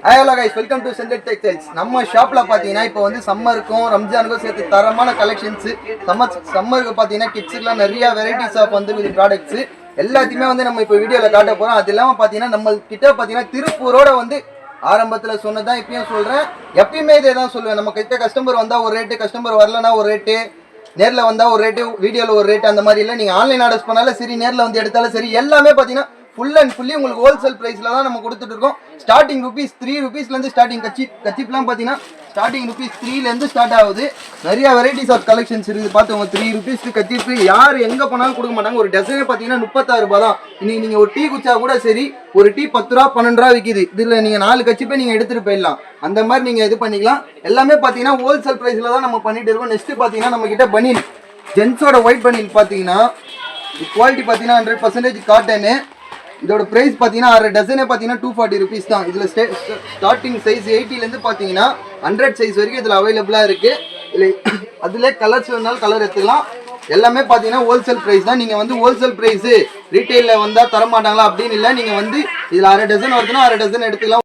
Hello guys, welcome to centre textiles. நம்ம ஷாப்ல பாத்தீங்கன்னா இப்போ வந்து சம்மருக்கும் ரம்ஜானுக்கும் சேர்த்து தரமான கலெக்ஷன்ஸ். சம்மருக்கு பாத்தீங்கன்னா கிட்ஸுக்குலாம் நிறைய வெரைட்டிஸ் ஆஃப் வந்து இது ப்ராடக்ட்ஸ் எல்லாத்தையுமே வந்து நம்ம இப்போ வீடியோவில் காட்ட போறோம். அது இல்லாமல் பார்த்தீங்கன்னா நம்ம கிட்ட பார்த்தீங்கன்னா திருப்பூரோட வந்து ஆரம்பத்தில் சொன்னதான் இப்பயும் சொல்கிறேன், எப்பயுமே இதே தான் சொல்லுவேன். நம்ம கிட்ட கஸ்டமர் வந்தால் ஒரு ரேட்டு, கஸ்டமர் வரலன்னா ஒரு ரேட்டு, நேரில் வந்தால் ஒரு ரேட்டு, வீடியோவில் ஒரு ரேட்டு, அந்த மாதிரி இல்லை. நீங்கள் ஆன்லைன் ஆர்டர்ஸ் பண்ணாலும் சரி, நேரில் வந்து எடுத்தாலும் சரி, எல்லாமே பார்த்தீங்கன்னா ஃபுல் அண்ட் ஃபுல்லி உங்களுக்கு ஹோல்சேல் ப்ரைஸில் தான் நம்ம கொடுத்துட்டு இருக்கோம். ஸ்டார்டிங் ருபீஸ் 3 ரூபீஸ்லேருந்து ஸ்டார்டிங் கச்சிப்லாம் பார்த்தீங்கன்னா ஸ்டார்டிங் ருபீஸ் 3லேருந்து ஸ்டார்ட் ஆகுது. நிறைய வெரைட்டிஸ் ஆஃப் கலெக்ஷன்ஸ் இருக்குது. பார்த்துங்க, 3 ரூபீஸ்க்கு கச்சிப்பு யார் எங்கே போனாலும் கொடுக்க மாட்டாங்க. ஒரு டசனே பார்த்தீங்கன்னா 36 ரூபா தான். இன்னைக்கு நீங்கள் ஒரு டீ குச்சா கூட சரி, ஒரு டீ 10 ரூபா 12 ரூபா விற்கிது. இதில் நீங்கள் 4 கச்சிப்பே நீங்கள் எடுத்துகிட்டு போயிடலாம். அந்த மாதிரி நீங்கள் இது பண்ணிக்கலாம். எல்லாமே பார்த்தீங்கன்னா ஹோல்சேல் ப்ரைஸில் தான் நம்ம பண்ணிட்டு இருக்கோம். நெக்ஸ்ட் பார்த்தீங்கன்னா நம்ம கிட்ட பனியன், ஜென்ஸோட ஒயிட் பனியன் பார்த்தீங்கன்னா குவாலிட்டி பார்த்தீங்கன்னா 100% காட்டனு. இதோட ப்ரைஸ் பார்த்தீங்கன்னா 6 டசனே பார்த்தீங்கன்னா 240 ருபீஸ் தான். இதில் ஸ்டார்டிங் சைஸ் 80லேருந்து பார்த்தீங்கன்னா 100 சைஸ் வரைக்கும் இதில் அவைலபிளாக இருக்குது. இதில் அதில் கலர்ஸ் வேணாலும் கலர் எடுத்துக்கலாம். எல்லாமே பார்த்தீங்கன்னா ஹோல்சேல் ப்ரைஸ் தான். நீங்கள் வந்து ஹோல்சேல் ப்ரைஸு ரீட்டெயிலில் வந்தால் தரமாட்டாங்களா அப்படின்னு இல்லை. நீங்கள் வந்து இதில் 6 டசன் வருதுன்னா 6 டசன் எடுத்துக்கலாம்.